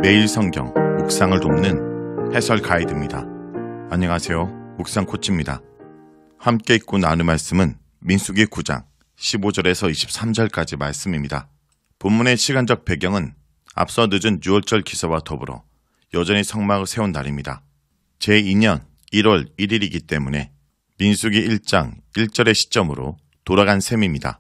매일 성경 묵상을 돕는 해설 가이드입니다. 안녕하세요. 묵상 코치입니다. 함께 읽고 나눌 말씀은 민수기 9장 15절에서 23절까지 말씀입니다. 본문의 시간적 배경은 앞서 늦은 유월절 기사와 더불어 여전히 성막을 세운 날입니다. 제2년 1월 1일이기 때문에 민수기 1장 1절의 시점으로 돌아간 셈입니다.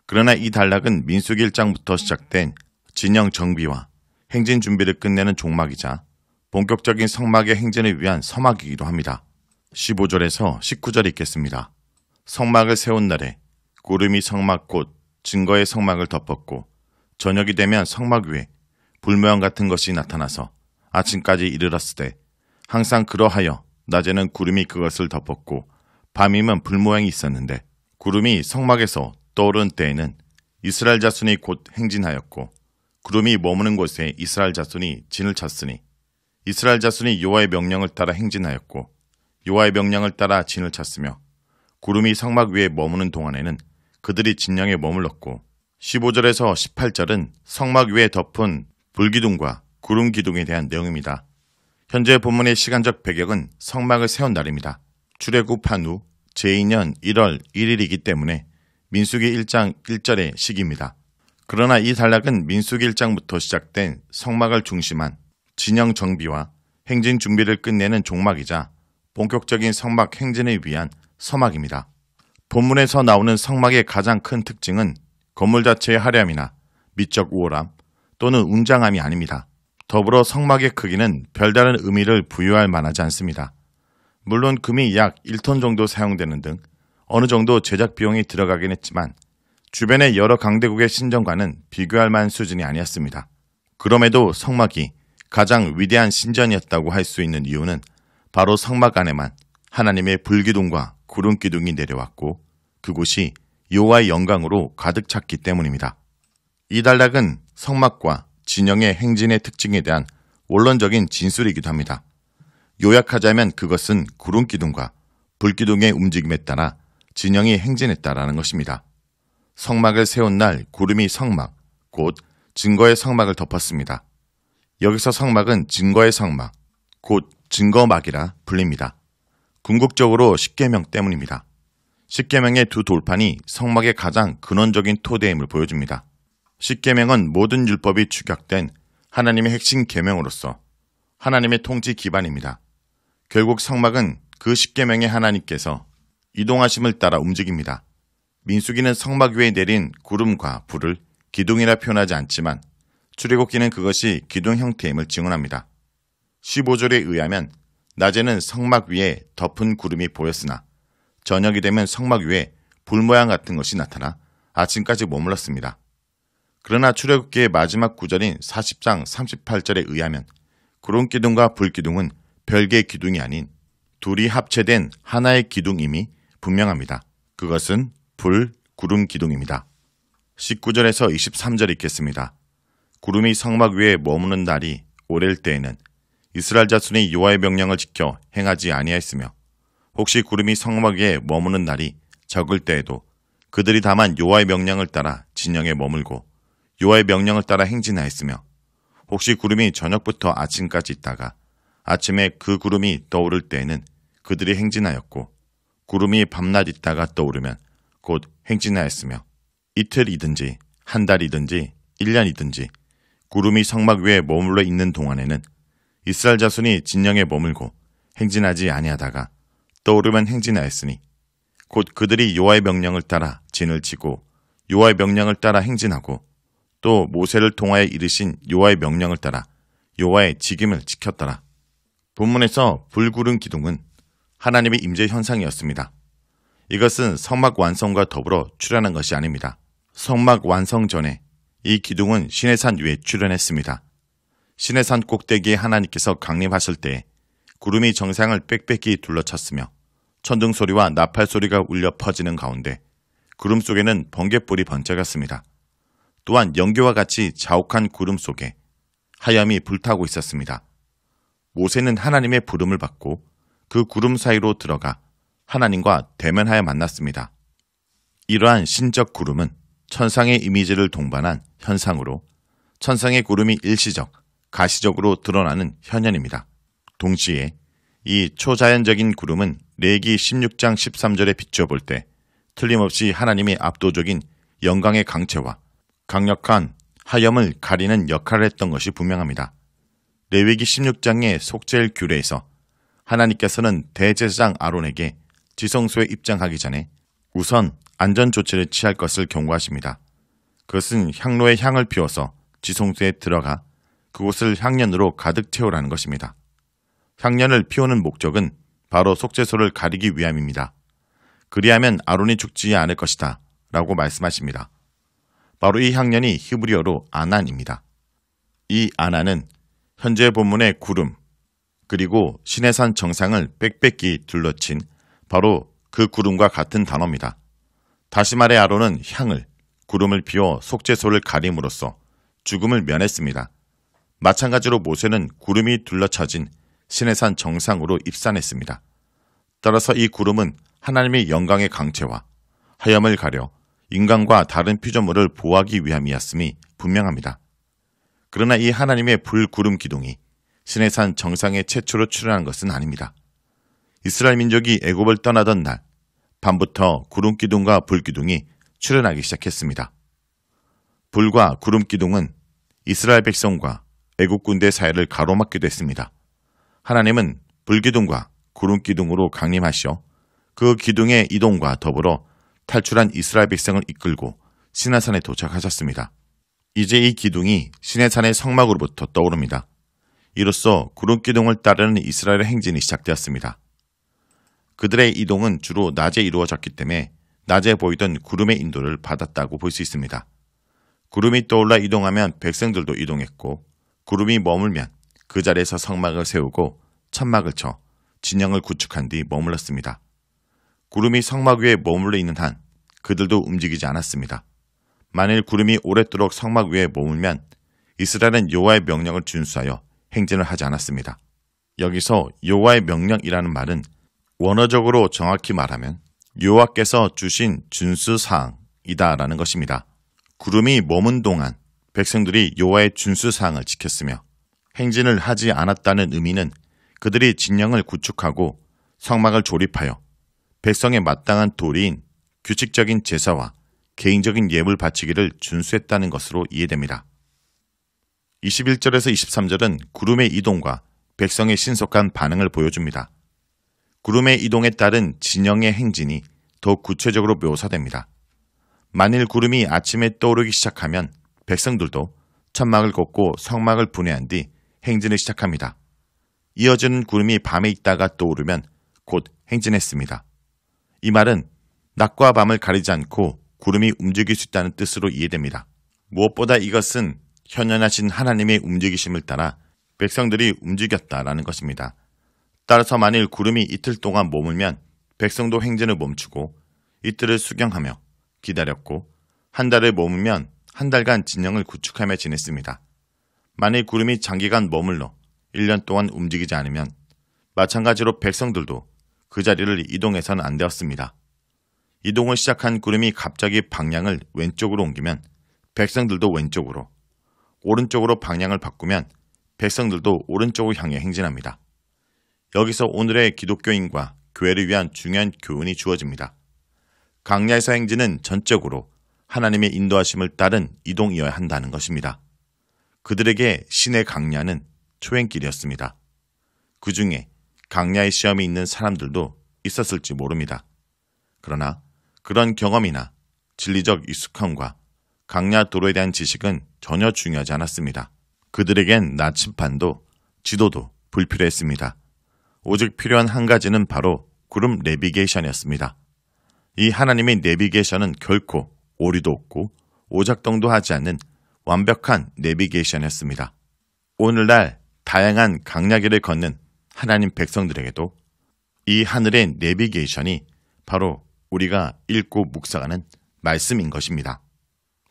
그러나 이 단락은 민수기 1장부터 시작된 진영 정비와 행진 준비를 끝내는 종막이자 본격적인 성막의 행진을 위한 서막이기도 합니다. 15절에서 19절 읽겠습니다. 성막을 세운 날에 구름이 성막 곧 증거의 성막을 덮었고 저녁이 되면 성막 위에 불모양 같은 것이 나타나서 아침까지 이르렀으되 항상 그러하여 낮에는 구름이 그것을 덮었고 밤이면 불모양이 있었는데 구름이 성막에서 떠오른 때에는 이스라엘 자손이 곧 행진하였고 구름이 머무는 곳에 이스라엘 자손이 진을 쳤으니 이스라엘 자손이 여호와의 명령을 따라 행진하였고 여호와의 명령을 따라 진을 쳤으며 구름이 성막 위에 머무는 동안에는 그들이 진영에 머물렀고 15절에서 18절은 성막 위에 덮은 불기둥과 구름 기둥에 대한 내용입니다. 현재 본문의 시간적 배경은 성막을 세운 날입니다. 출애굽한 후 제2년 1월 1일이기 때문에 민수기 1장 1절의 시기입니다. 그러나 이 단락은 민수기 1장부터 시작된 성막을 중심한 진영 정비와 행진 준비를 끝내는 종막이자 본격적인 성막 행진을 위한 서막입니다. 본문에서 나오는 성막의 가장 큰 특징은 건물 자체의 화려함이나 미적 우월함 또는 웅장함이 아닙니다. 더불어 성막의 크기는 별다른 의미를 부여할 만하지 않습니다. 물론 금이 약 1톤 정도 사용되는 등 어느 정도 제작 비용이 들어가긴 했지만 주변의 여러 강대국의 신전과는 비교할 만한 수준이 아니었습니다. 그럼에도 성막이 가장 위대한 신전이었다고 할 수 있는 이유는 바로 성막 안에만 하나님의 불기둥과 구름 기둥이 내려왔고 그곳이 여호와의 영광으로 가득 찼기 때문입니다. 이 단락은 성막과 진영의 행진의 특징에 대한 원론적인 진술이기도 합니다. 요약하자면 그것은 구름 기둥과 불 기둥의 움직임에 따라 진영이 행진했다라는 것입니다. 성막을 세운 날 구름이 성막, 곧 증거의 성막을 덮었습니다. 여기서 성막은 증거의 성막, 곧 증거막이라 불립니다. 궁극적으로 십계명 때문입니다. 십계명의 두 돌판이 성막의 가장 근원적인 토대임을 보여줍니다. 십계명은 모든 율법이 축약된 하나님의 핵심 계명으로서 하나님의 통치 기반입니다. 결국 성막은 그 십계명의 하나님께서 이동하심을 따라 움직입니다. 민수기는 성막 위에 내린 구름과 불을 기둥이라 표현하지 않지만 출애굽기는 그것이 기둥 형태임을 증언합니다. 15절에 의하면 낮에는 성막 위에 덮은 구름이 보였으나 저녁이 되면 성막 위에 불 모양 같은 것이 나타나 아침까지 머물렀습니다. 그러나 출애굽기의 마지막 구절인 40장 38절에 의하면 구름 기둥과 불 기둥은 별개의 기둥이 아닌 둘이 합체된 하나의 기둥임이 분명합니다. 그것은 불, 구름 기둥입니다. 19절에서 23절 읽겠습니다. 구름이 성막 위에 머무는 날이 오랠 때에는 이스라엘 자손이 여호와의 명령을 지켜 행하지 아니하였으며 혹시 구름이 성막 위에 머무는 날이 적을 때에도 그들이 다만 여호와의 명령을 따라 진영에 머물고 여호와의 명령을 따라 행진하였으며 혹시 구름이 저녁부터 아침까지 있다가 아침에 그 구름이 떠오를 때에는 그들이 행진하였고 구름이 밤낮 있다가 떠오르면 곧 행진하였으며 이틀이든지 한 달이든지 1년이든지 구름이 성막 위에 머물러 있는 동안에는 이스라엘 자손이 진영에 머물고 행진하지 아니하다가 떠오르면 행진하였으니 곧 그들이 여호와의 명령을 따라 진을 치고 여호와의 명령을 따라 행진하고 또 모세를 통하여 이르신 여호와의 명령을 따라 여호와의 직임을 지켰더라. 본문에서 불구름 기둥은 하나님의 임재 현상이었습니다. 이것은 성막 완성과 더불어 출현한 것이 아닙니다. 성막 완성 전에 이 기둥은 시내산 위에 출현했습니다. 시내산 꼭대기에 하나님께서 강림하실 때에 구름이 정상을 빽빽히 둘러쳤으며 천둥 소리와 나팔 소리가 울려 퍼지는 가운데 구름 속에는 번갯불이 번쩍였습니다. 또한 연기와 같이 자욱한 구름 속에 하염이 불타고 있었습니다. 모세는 하나님의 부름을 받고 그 구름 사이로 들어가 하나님과 대면하여 만났습니다. 이러한 신적 구름은 천상의 이미지를 동반한 현상으로 천상의 구름이 일시적, 가시적으로 드러나는 현현입니다. 동시에 이 초자연적인 구름은 레위기 16장 13절에 비춰볼 때 틀림없이 하나님의 압도적인 영광의 강체와 강력한 하염을 가리는 역할을 했던 것이 분명합니다. 레위기 16장의 속죄일 규례에서 하나님께서는 대제사장 아론에게 지성소에 입장하기 전에 우선 안전조치를 취할 것을 경고하십니다. 그것은 향로에 향을 피워서 지성소에 들어가 그곳을 향연으로 가득 채우라는 것입니다. 향연을 피우는 목적은 바로 속죄소를 가리기 위함입니다. 그리하면 아론이 죽지 않을 것이다 라고 말씀하십니다. 바로 이 향연이 히브리어로 아난입니다. 이 아난은 현재 본문의 구름 그리고 시내산 정상을 빽빽히 둘러친 바로 그 구름과 같은 단어입니다. 다시 말해 아론은 향을 구름을 피워 속죄소를 가림으로써 죽음을 면했습니다. 마찬가지로 모세는 구름이 둘러쳐진 시내산 정상으로 입산했습니다. 따라서 이 구름은 하나님의 영광의 강체와 하염을 가려 인간과 다른 피조물을 보호하기 위함이었음이 분명합니다. 그러나 이 하나님의 불구름 기둥이 시내산 정상에 최초로 출현한 것은 아닙니다. 이스라엘 민족이 애굽을 떠나던 날 밤부터 구름 기둥과 불 기둥이 출현하기 시작했습니다. 불과 구름 기둥은 이스라엘 백성과 애국 군대 사이를 가로막기도 했습니다. 하나님은 불 기둥과 구름 기둥으로 강림하시어 그 기둥의 이동과 더불어 탈출한 이스라엘 백성을 이끌고 시내산에 도착하셨습니다. 이제 이 기둥이 시내산의 성막으로부터 떠오릅니다. 이로써 구름 기둥을 따르는 이스라엘의 행진이 시작되었습니다. 그들의 이동은 주로 낮에 이루어졌기 때문에 낮에 보이던 구름의 인도를 받았다고 볼 수 있습니다. 구름이 떠올라 이동하면 백성들도 이동했고 구름이 머물면 그 자리에서 성막을 세우고 천막을 쳐 진영을 구축한 뒤 머물렀습니다. 구름이 성막 위에 머물러 있는 한 그들도 움직이지 않았습니다. 만일 구름이 오랫도록 성막 위에 머물면 이스라엘은 여호와의 명령을 준수하여 행진을 하지 않았습니다. 여기서 여호와의 명령이라는 말은 원어적으로 정확히 말하면 여호와께서 주신 준수사항이다라는 것입니다. 구름이 머문 동안 백성들이 여호와의 준수사항을 지켰으며 행진을 하지 않았다는 의미는 그들이 진영을 구축하고 성막을 조립하여 백성에 마땅한 도리인 규칙적인 제사와 개인적인 예물 바치기를 준수했다는 것으로 이해됩니다. 21절에서 23절은 구름의 이동과 백성의 신속한 반응을 보여줍니다. 구름의 이동에 따른 진영의 행진이 더욱 구체적으로 묘사됩니다. 만일 구름이 아침에 떠오르기 시작하면 백성들도 천막을 걷고 성막을 분해한 뒤 행진을 시작합니다. 이어지는 구름이 밤에 있다가 떠오르면 곧 행진했습니다. 이 말은 낮과 밤을 가리지 않고 구름이 움직일 수 있다는 뜻으로 이해됩니다. 무엇보다 이것은 현현하신 하나님의 움직이심을 따라 백성들이 움직였다라는 것입니다. 따라서 만일 구름이 이틀 동안 머물면 백성도 행진을 멈추고 이틀을 수경하며 기다렸고 한 달을 머물면 한 달간 진영을 구축하며 지냈습니다. 만일 구름이 장기간 머물러 1년 동안 움직이지 않으면 마찬가지로 백성들도 그 자리를 이동해서는 안 되었습니다. 이동을 시작한 구름이 갑자기 방향을 왼쪽으로 옮기면 백성들도 왼쪽으로, 오른쪽으로 방향을 바꾸면 백성들도 오른쪽을 향해 행진합니다. 여기서 오늘의 기독교인과 교회를 위한 중요한 교훈이 주어집니다. 강야에서 행진은 전적으로 하나님의 인도하심을 따른 이동이어야 한다는 것입니다. 그들에게 신의 강야는 초행길이었습니다. 그 중에 강야의 시험이 있는 사람들도 있었을지 모릅니다. 그러나 그런 경험이나 진리적 익숙함과 강야 도로에 대한 지식은 전혀 중요하지 않았습니다. 그들에겐 나침반도 지도도 불필요했습니다. 오직 필요한 한 가지는 바로 구름 내비게이션이었습니다. 이 하나님의 내비게이션은 결코 오류도 없고 오작동도 하지 않는 완벽한 내비게이션이었습니다. 오늘날 다양한 강야길을 걷는 하나님 백성들에게도 이 하늘의 내비게이션이 바로 우리가 읽고 묵상하는 말씀인 것입니다.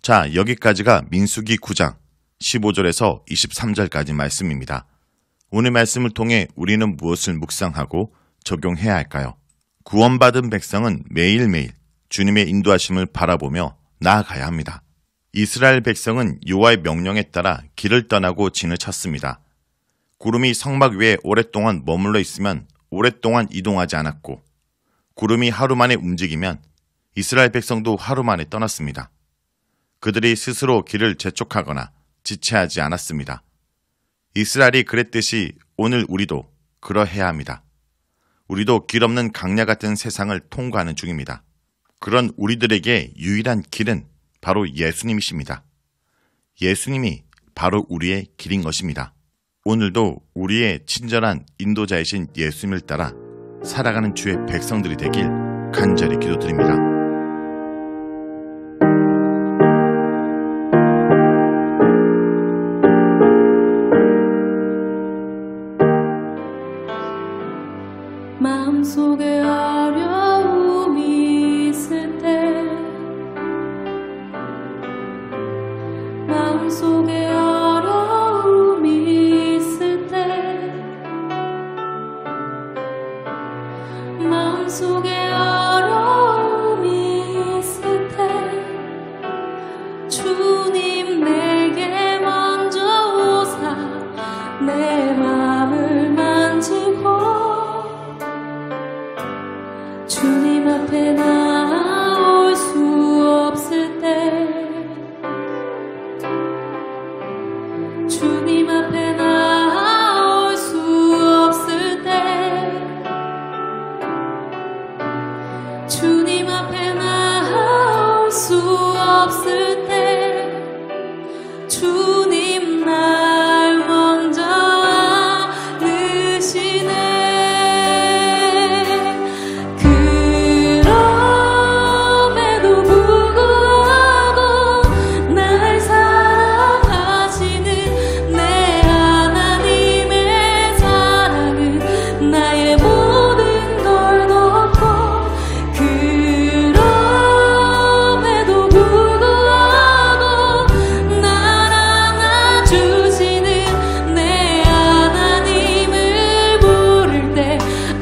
자, 여기까지가 민수기 9장 15절에서 23절까지 말씀입니다. 오늘 말씀을 통해 우리는 무엇을 묵상하고 적용해야 할까요? 구원받은 백성은 매일매일 주님의 인도하심을 바라보며 나아가야 합니다. 이스라엘 백성은 여호와의 명령에 따라 길을 떠나고 진을 쳤습니다. 구름이 성막 위에 오랫동안 머물러 있으면 오랫동안 이동하지 않았고 구름이 하루 만에 움직이면 이스라엘 백성도 하루 만에 떠났습니다. 그들이 스스로 길을 재촉하거나 지체하지 않았습니다. 이스라엘이 그랬듯이 오늘 우리도 그러해야 합니다. 우리도 길 없는 강야 같은 세상을 통과하는 중입니다. 그런 우리들에게 유일한 길은 바로 예수님이십니다. 예수님이 바로 우리의 길인 것입니다. 오늘도 우리의 친절한 인도자이신 예수님을 따라 살아가는 주의 백성들이 되길 간절히 기도드립니다. 마음속에 어려움이 있을 때 마음속에 어려움이 있을 때 마음속에 어려움이 있을 때 주님 내게 먼저 오사 내 마음을 만지고 주님 앞에 나올 수 없을 때 주님 앞에 나올 수 없을 때 주님 앞에 나올 수 없을 때 주님 날 먼저 안으시네.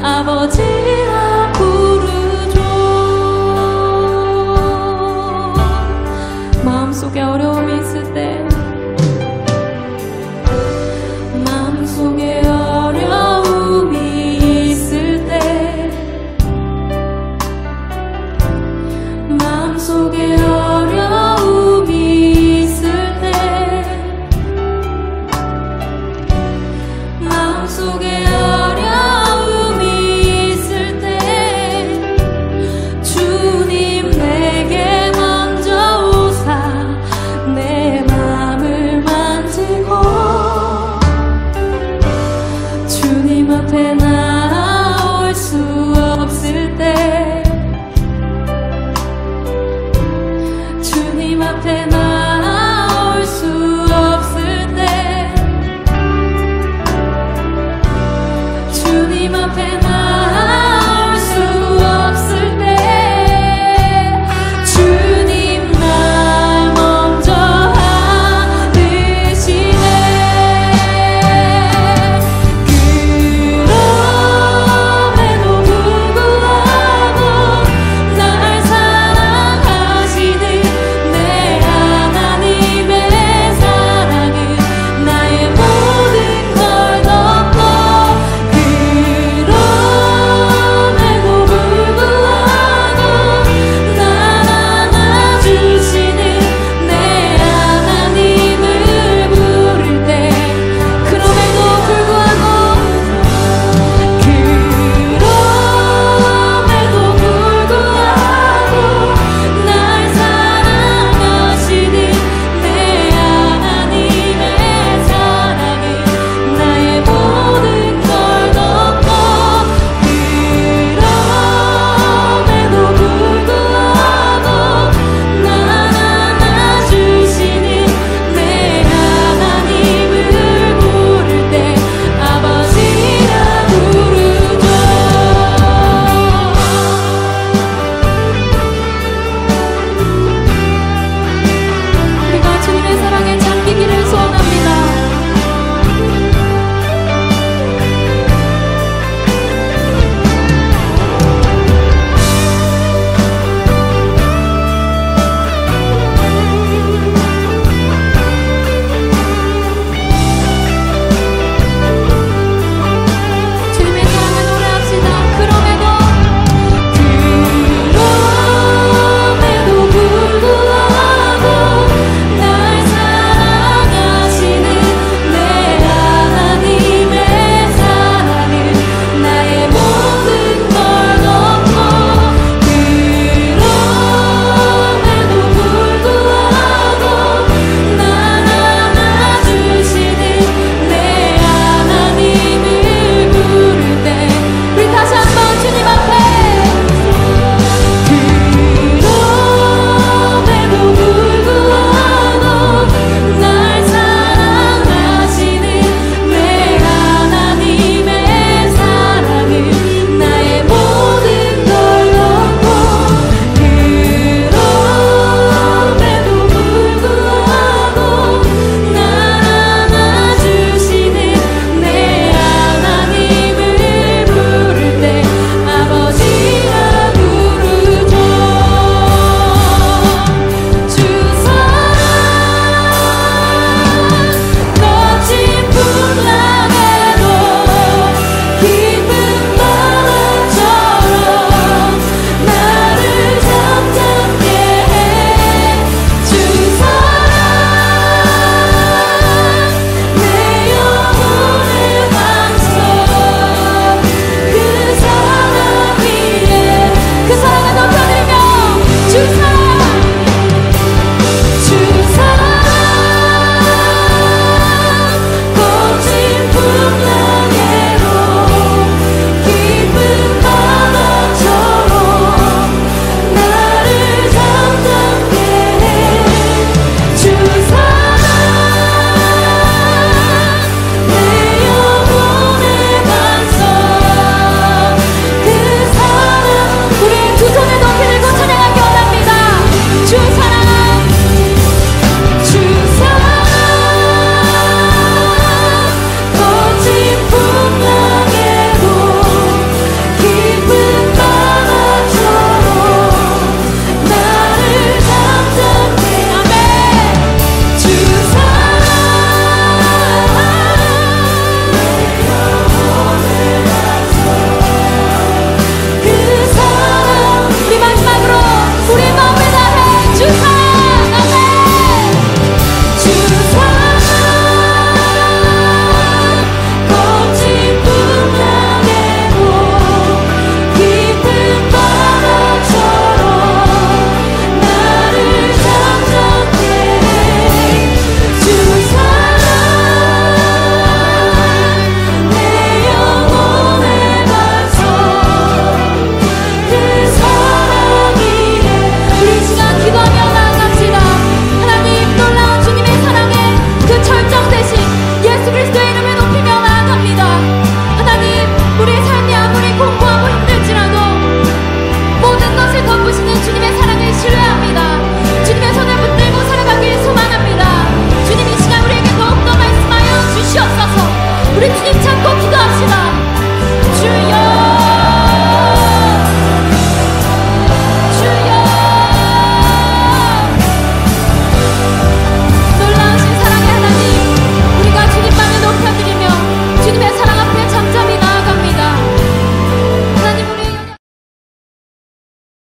아버지라 부르죠. 마음속에 어려움이 있을 때 마음속에 어려움이 있을 때 마음속에